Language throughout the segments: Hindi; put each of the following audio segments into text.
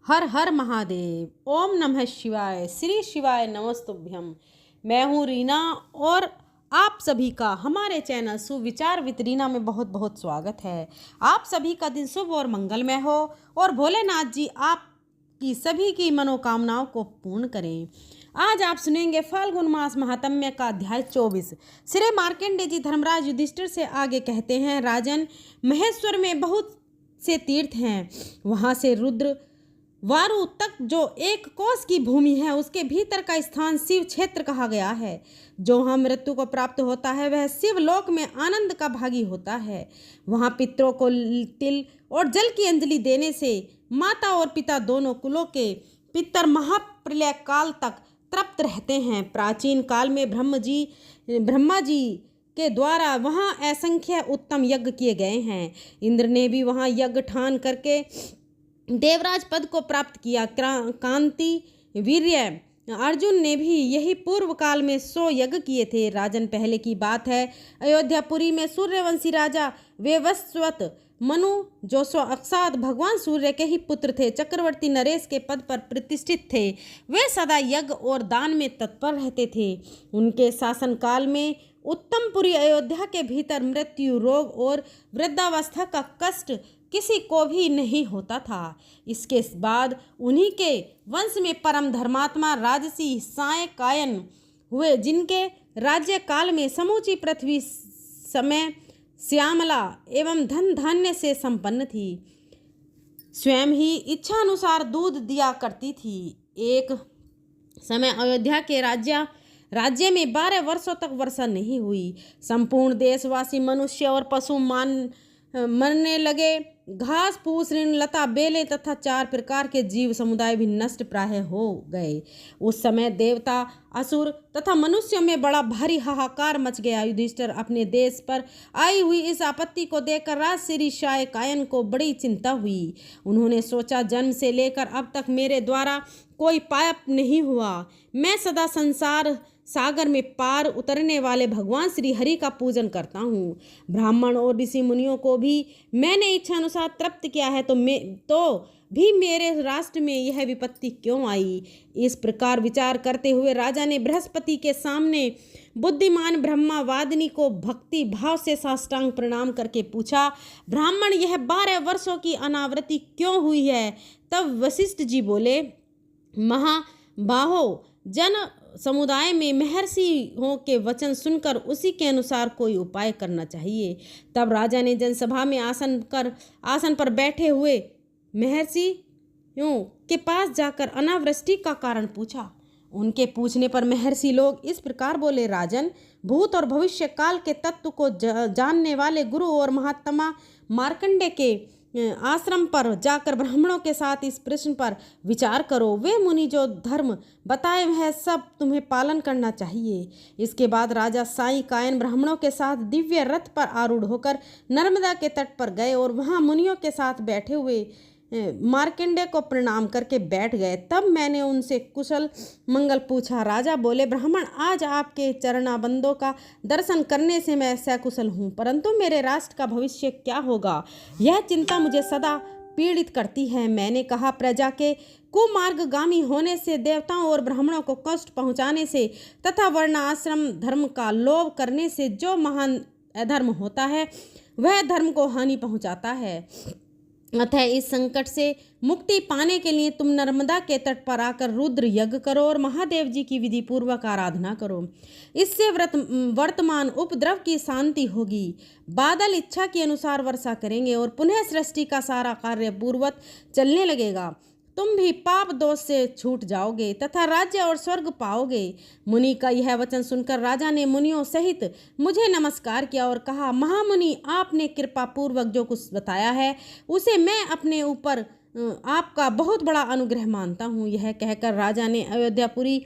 हर हर महादेव। ओम नमः शिवाय। श्री शिवाय नमस्तुभ्यम। मैं हूँ रीना और आप सभी का हमारे चैनल सुविचार विद रीना में बहुत बहुत स्वागत है। आप सभी का दिन शुभ और मंगलमय हो और भोलेनाथ जी आपकी सभी की मनोकामनाओं को पूर्ण करें। आज आप सुनेंगे फाल्गुन मास महात्म्य का अध्याय 24। श्री मार्कंडेय जी धर्मराज युधिष्ठिर से आगे कहते हैं, राजन, महेश्वर में बहुत से तीर्थ हैं। वहाँ से रुद्र वारु तक जो एक कोस की भूमि है, उसके भीतर का स्थान शिव क्षेत्र कहा गया है। जो वहाँ मृत्यु को प्राप्त होता है वह शिव लोक में आनंद का भागी होता है। वहाँ पितरों को तिल और जल की अंजलि देने से माता और पिता दोनों कुलों के पितर महाप्रलय काल तक तृप्त रहते हैं। प्राचीन काल में ब्रह्मा जी के द्वारा वहाँ असंख्य उत्तम यज्ञ किए गए हैं। इंद्र ने भी वहाँ यज्ञ ठान करके देवराज पद को प्राप्त किया। कांति वीर्य अर्जुन ने भी यही पूर्व काल में 100 यज्ञ किए थे। राजन, पहले की बात है, अयोध्यापुरी में सूर्यवंशी राजा वेवस्वत मनु जो साक्षात भगवान सूर्य के ही पुत्र थे, चक्रवर्ती नरेश के पद पर प्रतिष्ठित थे। वे सदा यज्ञ और दान में तत्पर रहते थे। उनके शासनकाल में उत्तमपुरी अयोध्या के भीतर मृत्यु, रोग और वृद्धावस्था का कष्ट किसी को भी नहीं होता था। इसके बाद उन्हीं के वंश में परम धर्मात्मा राजसी सायकायन हुए, जिनके राज्य काल में समूची पृथ्वी समय श्यामला एवं धन धान्य से संपन्न थी। स्वयं ही इच्छा अनुसार दूध दिया करती थी। एक समय अयोध्या के राज्य में 12 वर्षों तक वर्षा नहीं हुई। संपूर्ण देशवासी मनुष्य और पशु मरने लगे। घास फूस, ऋण, लता, बेलें तथा 4 प्रकार के जीव समुदाय भी नष्ट प्राय हो गए। उस समय देवता, असुर तथा मनुष्यों में बड़ा भारी हाहाकार मच गया। युधिष्ठिर अपने देश पर आई हुई इस आपत्ति को देखकर राजश्री सायकायन को बड़ी चिंता हुई। उन्होंने सोचा, जन्म से लेकर अब तक मेरे द्वारा कोई पाप नहीं हुआ। मैं सदा संसार सागर में पार उतरने वाले भगवान श्री हरि का पूजन करता हूँ। ब्राह्मण और ऋषि मुनियों को भी मैंने इच्छा अनुसार तृप्त किया है, तो भी मेरे राष्ट्र में यह विपत्ति क्यों आई? इस प्रकार विचार करते हुए राजा ने बृहस्पति के सामने बुद्धिमान ब्रह्मा वादिनी को भक्ति भाव से साष्टांग प्रणाम करके पूछा, ब्राह्मण, यह 12 वर्षों की अनावृत्ति क्यों हुई है? तब वशिष्ठ जी बोले, महाबाहो, जन समुदाय में महर्षियों के वचन सुनकर उसी के अनुसार कोई उपाय करना चाहिए। तब राजा ने जनसभा में आसन पर बैठे हुए महर्षियों के पास जाकर अनावृष्टि का कारण पूछा। उनके पूछने पर महर्षि लोग इस प्रकार बोले, राजन, भूत और भविष्य काल के तत्व को जानने वाले गुरु और महात्मा मार्कंडेय के आश्रम पर जाकर ब्राह्मणों के साथ इस प्रश्न पर विचार करो। वे मुनि जो धर्म बताए वह सब तुम्हें पालन करना चाहिए। इसके बाद राजा सायकायन ब्राह्मणों के साथ दिव्य रथ पर आरूढ़ होकर नर्मदा के तट पर गए और वहां मुनियों के साथ बैठे हुए मार्कंडेय को प्रणाम करके बैठ गए। तब मैंने उनसे कुशल मंगल पूछा। राजा बोले, ब्राह्मण, आज आपके चरणाबंदों का दर्शन करने से मैं सकुशल हूँ, परंतु मेरे राष्ट्र का भविष्य क्या होगा, यह चिंता मुझे सदा पीड़ित करती है। मैंने कहा, प्रजा के कुमार्गगामी होने से, देवताओं और ब्राह्मणों को कष्ट पहुँचाने से तथा वर्णाश्रम धर्म का लोभ करने से जो महान अधर्म होता है वह धर्म को हानि पहुँचाता है। अतः इस संकट से मुक्ति पाने के लिए तुम नर्मदा के तट पर आकर रुद्र यज्ञ करो और महादेव जी की विधि पूर्वक आराधना करो। इससे वर्तमान उपद्रव की शांति होगी। बादल इच्छा के अनुसार वर्षा करेंगे और पुनः सृष्टि का सारा कार्य पूर्ववत चलने लगेगा। तुम भी पाप दोष से छूट जाओगे तथा राज्य और स्वर्ग पाओगे। मुनि का यह वचन सुनकर राजा ने मुनियों सहित मुझे नमस्कार किया और कहा, महामुनि, आपने कृपा पूर्वक जो कुछ बताया है उसे मैं अपने ऊपर आपका बहुत बड़ा अनुग्रह मानता हूँ। यह कहकर राजा ने अयोध्यापुरी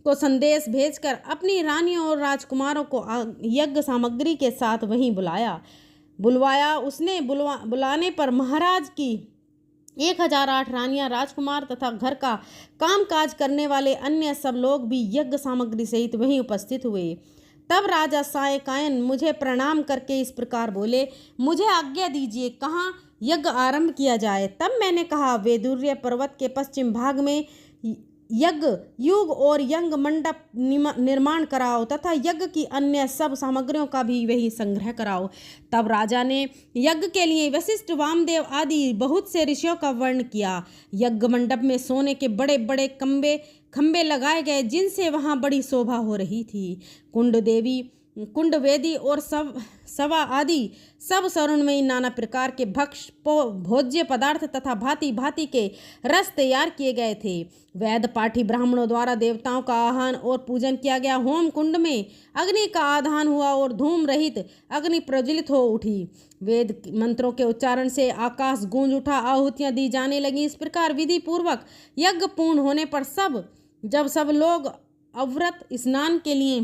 को संदेश भेजकर अपनी रानियों और राजकुमारों को यज्ञ सामग्री के साथ वहीं बुलवाया। उसने बुलाने पर महाराज की 1008 रानियां, राजकुमार तथा घर का काम काज करने वाले अन्य सब लोग भी यज्ञ सामग्री सहित वहीं उपस्थित हुए। तब राजा सायकायन मुझे प्रणाम करके इस प्रकार बोले, मुझे आज्ञा दीजिए, कहाँ यज्ञ आरंभ किया जाए। तब मैंने कहा, वैदुर्य पर्वत के पश्चिम भाग में यज्ञ युग और यज्ञ मंडप निर्माण कराओ तथा यज्ञ की अन्य सब सामग्रियों का भी वही संग्रह कराओ। तब राजा ने यज्ञ के लिए वशिष्ठ, वामदेव आदि बहुत से ऋषियों का वर्ण किया। यज्ञ मंडप में सोने के बड़े बड़े खंबे लगाए गए, जिनसे वहां बड़ी शोभा हो रही थी। कुंड वेदी और सवा आदि सब स्वर्णमयी नाना प्रकार के भोज्य पदार्थ तथा भांति भांति के रस तैयार किए गए थे। वेद पाठी ब्राह्मणों द्वारा देवताओं का आह्वान और पूजन किया गया। होम कुंड में अग्नि का आधान हुआ और धूम रहित अग्नि प्रज्वलित हो उठी। वेद मंत्रों के उच्चारण से आकाश गूंज उठा, आहुतियां दी जाने लगी। इस प्रकार विधि पूर्वक यज्ञ पूर्ण होने पर जब सब लोग अव्रत स्नान के लिए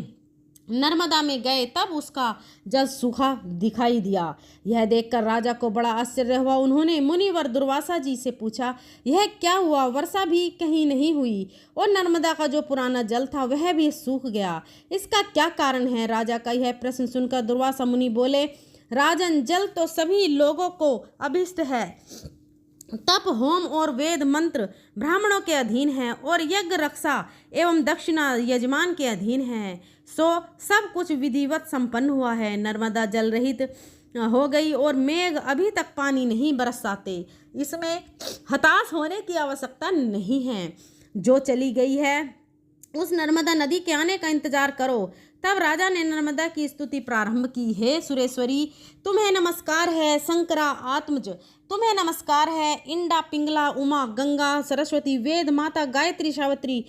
नर्मदा में गए, तब उसका जल सूखा दिखाई दिया। यह देखकर राजा को बड़ा आश्चर्य हुआ। उन्होंने मुनिवर दुर्वासा जी से पूछा, यह क्या हुआ? वर्षा भी कहीं नहीं हुई और नर्मदा का जो पुराना जल था वह भी सूख गया। इसका क्या कारण है? राजा का यह प्रश्न सुनकर दुर्वासा मुनि बोले, राजन, जल तो सभी लोगों को अभिष्ट है। तप, होम और वेद मंत्र ब्राह्मणों के अधीन है और यज्ञ, रक्षा एवं दक्षिणा यजमान के अधीन है। सो सब कुछ विधिवत संपन्न हुआ है। नर्मदा जल रहित हो गई और मेघ अभी तक पानी नहीं बरसाते। इसमें हताश होने की आवश्यकता नहीं है। जो चली गई है उस नर्मदा नदी के आने का इंतजार करो। तब राजा ने नर्मदा की स्तुति प्रारंभ की। हे सुरेश्वरी, तुम्हें नमस्कार है। शंकरा आत्मज, तुम्हें नमस्कार है। इंडा, पिंगला, उमा, गंगा, सरस्वती, वेद माता, गायत्री, सावित्री,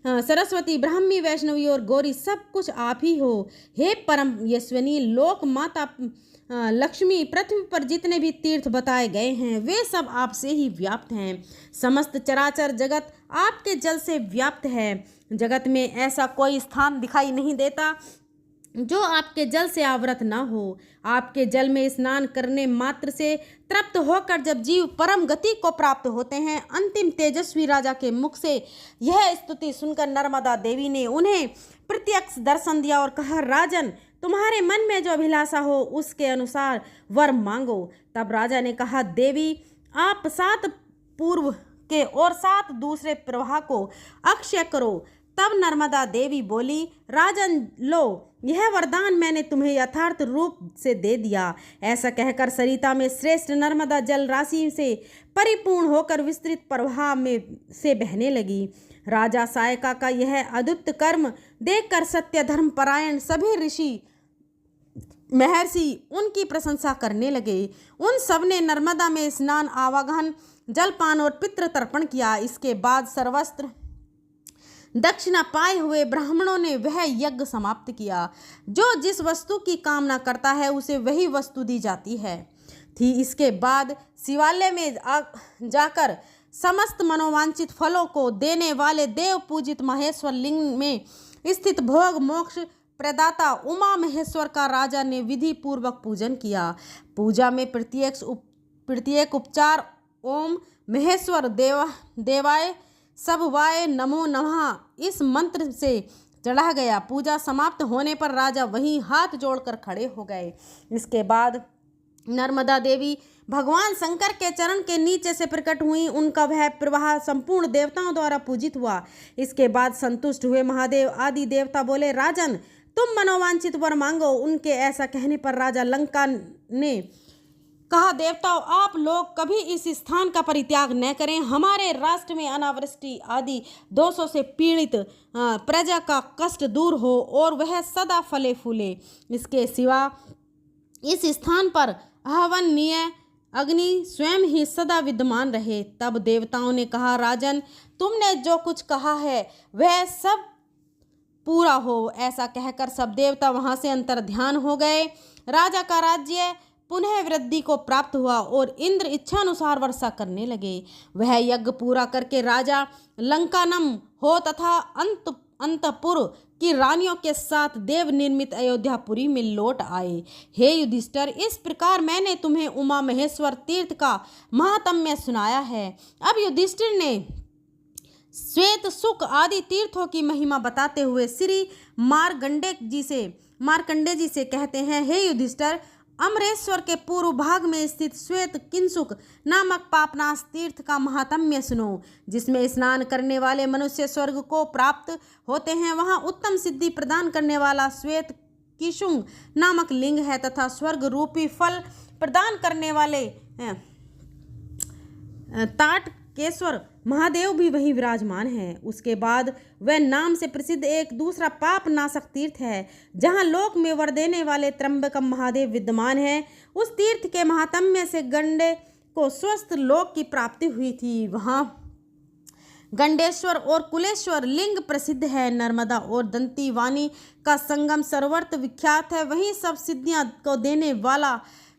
सरस्वती, ब्राह्मी, वैष्णवी और गौरी, सब कुछ आप ही हो। हे परम यशस्विनी, लोक माता लक्ष्मी, पृथ्वी पर जितने भी तीर्थ बताए गए हैं वे सब आपसे ही व्याप्त हैं। समस्त चराचर जगत आपके जल से व्याप्त है। जगत में ऐसा कोई स्थान दिखाई नहीं देता जो आपके जल से आवृत न हो। आपके जल में स्नान करने मात्र से तृप्त होकर जब जीव परम गति को प्राप्त होते हैं। अंतिम तेजस्वी राजा के मुख से यह स्तुति सुनकर नर्मदा देवी ने उन्हें प्रत्यक्ष दर्शन दिया और कहा, राजन, तुम्हारे मन में जो अभिलाषा हो उसके अनुसार वर मांगो। तब राजा ने कहा, देवी, आप 7 पूर्व के और 7 दूसरे प्रवाह को अक्षय करो। तब नर्मदा देवी बोली, राजन, लो, यह वरदान मैंने तुम्हें यथार्थ रूप से दे दिया। ऐसा कहकर सरिता में श्रेष्ठ नर्मदा जल राशि से परिपूर्ण होकर विस्तृत प्रवाह में से बहने लगी। राजा सायका का यह अद्भुत कर्म देखकर सत्य धर्म परायण सभी ऋषि महर्षि उनकी प्रशंसा करने लगे। उन सब ने नर्मदा में स्नान, आवागमन, जलपान और पितृ तर्पण किया। इसके बाद सर्वस्त्र दक्षिणा पाए हुए ब्राह्मणों ने वह यज्ञ समाप्त किया। जो जिस वस्तु की कामना करता है उसे वही वस्तु दी जाती है थी। इसके बाद शिवालय में जाकर समस्त मनोवांछित फलों को देने वाले देव पूजित महेश्वर लिंग में स्थित भोग मोक्ष प्रदाता उमा महेश्वर का राजा ने विधि पूर्वक पूजन किया। पूजा में प्रत्येक उपचार ओम महेश्वर देवाय सबवाय नमो नमः इस मंत्र से चढ़ा गया। पूजा समाप्त होने पर राजा वहीं हाथ जोड़कर खड़े हो गए। इसके बाद नर्मदा देवी भगवान शंकर के चरण के नीचे से प्रकट हुई। उनका वह प्रवाह संपूर्ण देवताओं द्वारा पूजित हुआ। इसके बाद संतुष्ट हुए महादेव आदि देवता बोले, राजन, तुम मनोवांछित वर मांगो। उनके ऐसा कहने पर राजा लंका ने कहा, देवताओं, आप लोग कभी इस स्थान का परित्याग न करें। हमारे राष्ट्र में अनावृष्टि आदि दोषों से पीड़ित प्रजा का कष्ट दूर हो और वह सदा फले फूले। इसके सिवा इस स्थान पर आहवनीय अग्नि स्वयं ही सदा विद्यमान रहे। तब देवताओं ने कहा, राजन, तुमने जो कुछ कहा है वह सब पूरा हो। ऐसा कहकर सब देवता वहां से अंतर्ध्यान हो गए। राजा का राज्य पुनः वृद्धि को प्राप्त हुआ और इंद्र इच्छानुसार वर्षा करने लगे। वह यज्ञ पूरा करके राजा लंकानम हो तथा अंतपुर की रानियों के साथ देव निर्मित अयोध्यापुरी में लौट आए। हे युधिष्ठिर, इस प्रकार मैंने तुम्हें उमा महेश्वर तीर्थ का महात्म्य सुनाया है। अब युधिष्ठिर ने श्वेत सुख आदि तीर्थों की महिमा बताते हुए श्री मार्कंडे जी से कहते हैं, हे युधिष्ठिर, अमरेश्वर के पूर्व भाग में स्थित श्वेत किंसुक नामक पापनाश तीर्थ का महात्म्य सुनो, जिसमें स्नान करने वाले मनुष्य स्वर्ग को प्राप्त होते हैं। वहाँ उत्तम सिद्धि प्रदान करने वाला श्वेत किशुंग नामक लिंग है तथा स्वर्ग रूपी फल प्रदान करने वाले ताटकेश्वर महादेव भी वहीं विराजमान है। उसके बाद वह नाम से प्रसिद्ध एक दूसरा पाप नाशक तीर्थ है, जहां लोक में वर देने वाले त्र्यंबकम महादेव विद्यमान है। उस तीर्थ के महात्म्य से गंडे को स्वस्थ लोक की प्राप्ति हुई थी। वहां गंडेश्वर और कुलेश्वर लिंग प्रसिद्ध है। नर्मदा और दंती वाणी का संगम सर्वत्र विख्यात है। वहीं सब सिद्धियां को देने वाला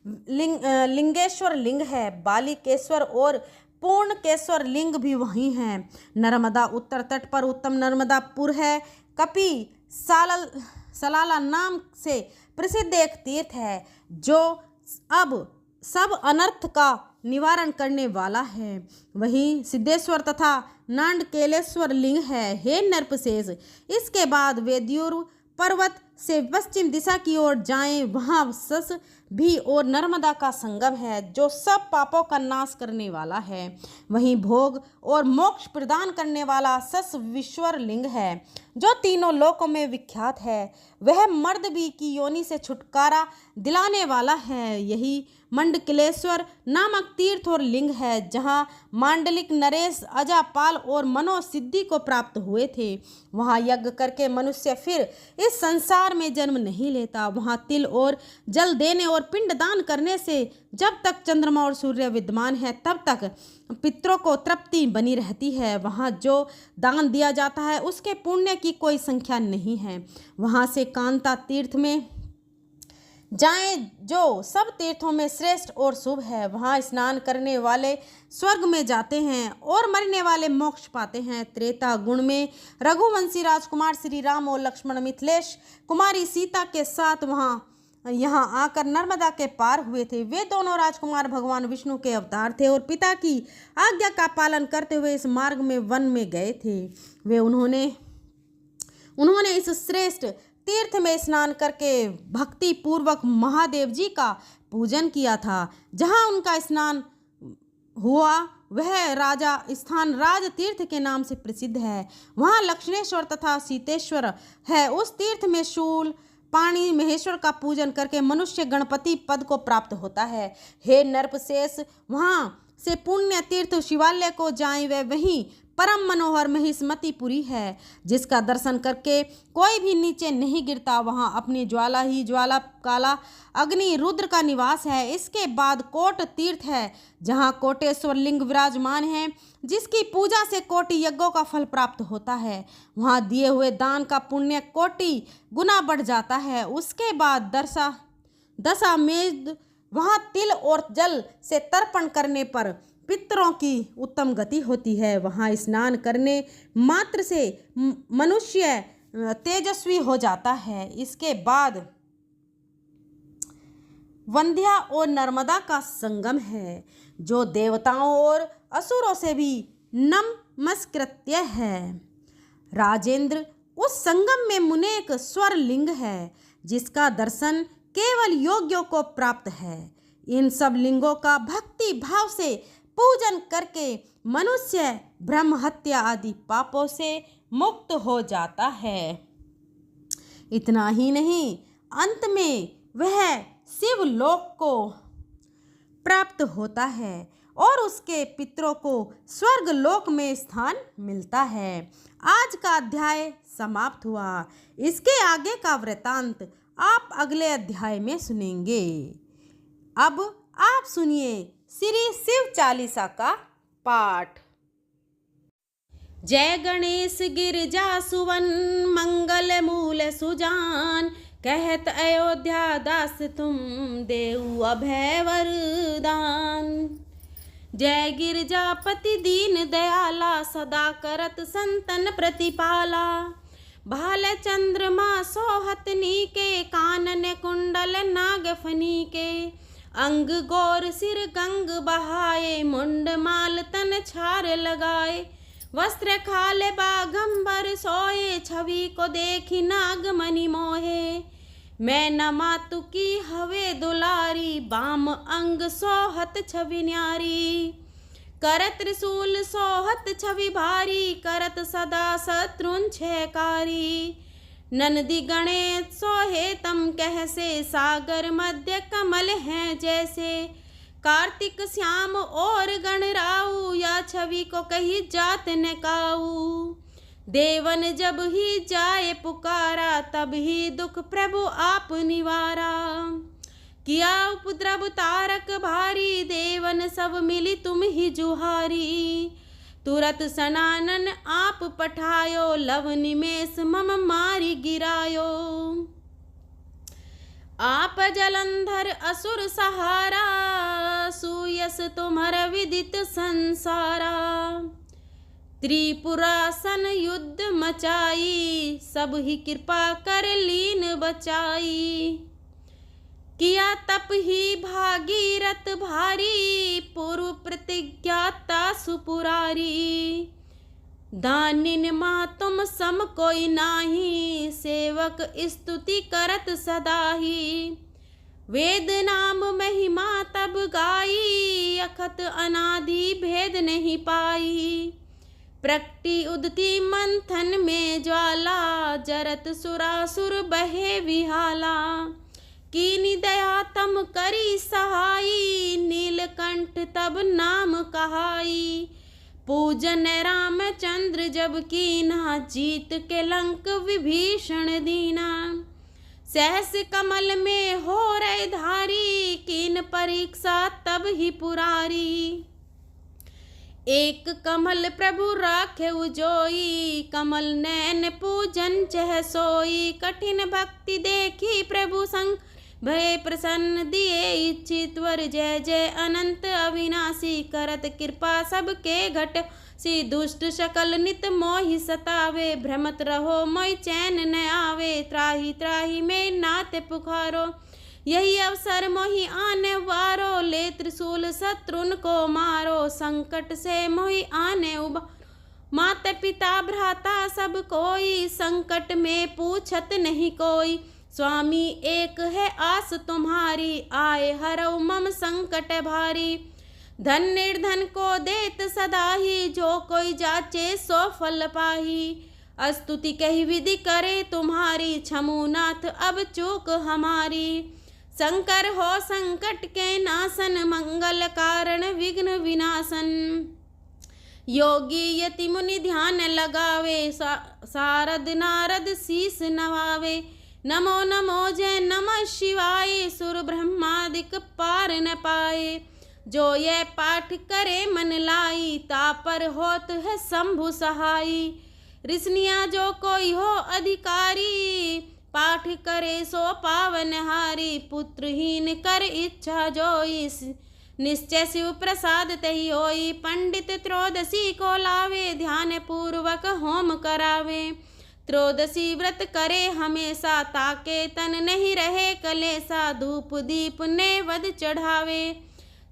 लिंगेश्वर लिंग है। बालिकेश्वर और पूर्णकेश्वर लिंग भी वहीं हैं। नर्मदा उत्तर तट पर उत्तम नर्मदापुर है। कपि सलाला नाम से प्रसिद्ध एक तीर्थ है, जो अब सब अनर्थ का निवारण करने वाला है। वहीं सिद्धेश्वर तथा नांडकेलेश्वर लिंग है। हे नरपशेष, इसके बाद वेद्यूर पर्वत से पश्चिम दिशा की ओर जाएं, वहाँ सस भी और नर्मदा का संगम है, जो सब पापों का नाश करने वाला है। वहीं भोग और मोक्ष प्रदान करने वाला सस विश्वर लिंग है, जो तीनों लोकों में विख्यात है। वह मर्द भी की योनि से छुटकारा दिलाने वाला है। यही मंडकिलेश्वर नामक तीर्थ और लिंग है, जहाँ मांडलिक नरेश अजापाल और मनो सिद्धि को प्राप्त हुए थे। वहाँ यज्ञ करके मनुष्य फिर इस संसार में जन्म नहीं लेता। वहाँ तिल और जल देने और पिंडदान करने से जब तक चंद्रमा और सूर्य विद्यमान है, तब तक पितरों को तृप्ति बनी रहती है। वहाँ जो दान दिया जाता है, उसके पुण्य की कोई संख्या नहीं है। वहाँ से कांता तीर्थ में जाएं, जो सब तीर्थों में श्रेष्ठ और शुभ है। वहाँ स्नान करने वाले स्वर्ग में जाते हैं और मरने वाले मोक्ष पाते हैं। त्रेता गुण में रघुवंशी राजकुमार श्री राम और लक्ष्मण मिथिलेश कुमारी सीता के साथ यहाँ आकर नर्मदा के पार हुए थे। वे दोनों राजकुमार भगवान विष्णु के अवतार थे और पिता की आज्ञा का पालन करते हुए इस मार्ग में वन में गए थे। उन्होंने इस श्रेष्ठ तीर्थ में स्नान करके भक्ति पूर्वक महादेव जी का पूजन किया था। जहाँ उनका स्नान हुआ वह स्थान राज तीर्थ के नाम से प्रसिद्ध है। वहाँ लक्ष्मणेश्वर तथा सीतेश्वर है। उस तीर्थ में शूल पाणी महेश्वर का पूजन करके मनुष्य गणपति पद को प्राप्त होता है। हे नरपशेष, वहाँ से पुण्य तीर्थ शिवालय को जाएं, वे वहीं परम मनोहर महिष्मतिपुरी है, जिसका दर्शन करके कोई भी नीचे नहीं गिरता। वहाँ अपनी ज्वाला ही ज्वाला काला अग्नि रुद्र का निवास है। इसके बाद कोट तीर्थ है, जहाँ कोटेश्वर लिंग विराजमान है, जिसकी पूजा से कोटि यज्ञों का फल प्राप्त होता है। वहाँ दिए हुए दान का पुण्य कोटि गुना बढ़ जाता है। उसके बाद दशामेध वहाँ तिल और जल से तर्पण करने पर पितरों की उत्तम गति होती है। वहाँ स्नान करने मात्र से मनुष्य तेजस्वी हो जाता है। इसके बाद वंध्या और नर्मदा का संगम है, जो देवताओं और असुरों से भी नमस्कृत्य है। राजेंद्र, उस संगम में मुनेक स्वर लिंग है, जिसका दर्शन केवल योग्यों को प्राप्त है। इन सब लिंगों का भक्ति भाव से पूजन करके मनुष्य ब्रह्म हत्या आदि पापों से मुक्त हो जाता है। इतना ही नहीं, अंत में वह शिव लोक को प्राप्त होता है और उसके पितरों को स्वर्ग लोक में स्थान मिलता है। आज का अध्याय समाप्त हुआ। इसके आगे का वृतांत आप अगले अध्याय में सुनेंगे। अब आप सुनिए श्री शिव चालीसा का पाठ। जय गणेश गिरिजा सुवन मंगल मूल सुजान, कहत अयोध्या दास तुम देऊ अभय वरदान। जय गिरिजापति दीन दयाला, सदा करत संतन प्रतिपाला। भाल चंद्रमा सोहतनी के, कानन कुंडल नागफनी के। अंग गौर सिर गंग बहाए, मुंड माल तन छार लगाए। वस्त्र खाले बाघंबर सोए, छवि को देखी नागमणि मोहे। मैं न मातु की हवे दुलारी, बाम अंग सोहत छवि न्यारी। करत त्रिशूल सोहत छवि भारी, करत सदा शत्रुन छयकारी। नंदी गणेश सोहे तम कहसे, सागर मध्य कमल हैं जैसे। कार्तिक श्याम और गणराऊ, या छवि को कही जात न काऊ। देवन जब ही जाए पुकारा, तब ही दुख प्रभु आप निवारा। किया उपद्रव तारक भारी, देवन सब मिली तुम ही जुहारी। तुरत सनानन आप पठायो, लव निमेष मम मारी गिरायो। आप जलंधर असुर सहारा, सुयस तुम्हार विदित संसारा। त्रिपुरासन युद्ध मचाई, सब ही कृपा कर लीन बचाई। किया तप ही भागीरथ भारी, पूर्व प्रतिज्ञाता सुपुरारी। दानिन माँ तुम सम कोई नाही, सेवक स्तुति करत सदाही। वेद नाम महिमा तब गाई, अखत अनादि भेद नहीं पाई। प्रकटी उदती मंथन में ज्वाला, जरत सुरासुर बहे विहाला। कीनी दया तम करी सहाई, नीलकंठ तब नाम कहाई। पूजन रामचंद्र जब कीना, जीत के लंक विभीषण दीना। सहस कमल में हो रहे धारी, कीन परीक्षा तब ही पुरारी। एक कमल प्रभु राखे उजोई, कमल नैन पूजन चह सोई। कठिन भक्ति देखी प्रभु संग, भय प्रसन्न दिए इच्छित वर। जय जय अनंत अविनाशी, करत कृपा सबके घट। सी दुष्ट शकल नित मोहि सतावे, भ्रमत रहो मोहि चैन न आवे। त्राहि त्राहि में नाथ पुकारो, यही अवसर मोहि आने वारो। ले त्रिशूल शत्रुन को मारो, संकट से मोहि आने उबारो। माता पिता भ्राता सब कोई, संकट में पूछत नहीं कोई। स्वामी एक है आस तुम्हारी, आए हरौ मम संकट भारी। धन निर्धन को देत सदा ही, जो कोई जाचे सो फल पाही। स्तुति कही विधि करे तुम्हारी, क्षमुनाथ अब चूक हमारी। शंकर हो संकट के नाशन, मंगल कारण विघ्न विनाशन। योगी यति मुनि ध्यान लगावे, सारद नारद शीस नवावे। नमो नमो जय नमः शिवाय, सुर ब्रह्मादिक पार न पाए। जो ये पाठ करे मन लाई, तापर होत है शंभु सहाई। ऋषियाँ जो कोई हो अधिकारी, पाठ करे सो पावन हारी। पुत्रहीन कर इच्छा जोई, निश्चय शिव प्रसाद तही होई। पंडित त्रयोदशी को लावे, ध्यान पूर्वक होम करावे। त्रयोदशी व्रत करे हमेशा, ताके तन नहीं रहे कलेसा। धूप दीप नैवेद्य चढ़ावे,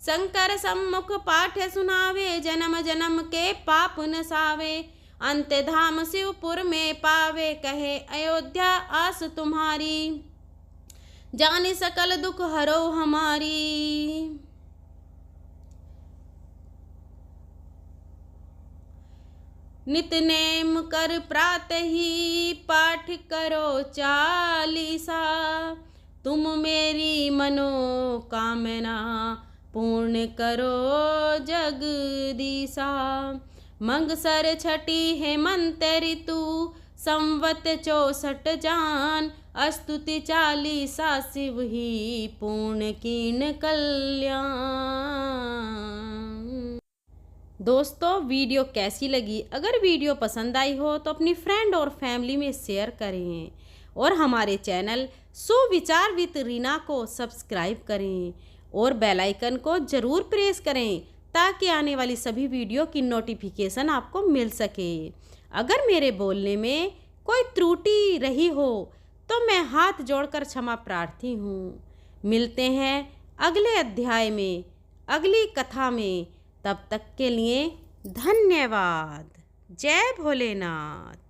शंकर सम्मुख पाठ सुनावे। जन्म जन्म के पाप नसावे, अंत धाम शिवपुर में पावे। कहे अयोध्या आस तुम्हारी, जाने सकल दुख हरो हमारी। नित नेम कर प्रातः ही, पाठ करो चालीसा। तुम मेरी मनोकामना, पूर्ण करो जगदीशा। मंगसर छठी हेमंत ऋतु, संवत 64 जान। स्तुति चालीसा शिव ही, पूर्ण कीन कल्याण। दोस्तों वीडियो कैसी लगी? अगर वीडियो पसंद आई हो तो अपनी फ्रेंड और फैमिली में शेयर करें और हमारे चैनल सुविचार विद रीना को सब्सक्राइब करें और बेल आइकन को ज़रूर प्रेस करें ताकि आने वाली सभी वीडियो की नोटिफिकेशन आपको मिल सके। अगर मेरे बोलने में कोई त्रुटि रही हो तो मैं हाथ जोड़कर क्षमा प्रार्थी हूँ। मिलते हैं अगले अध्याय में, अगली कथा में। तब तक के लिए धन्यवाद। जय भोलेनाथ।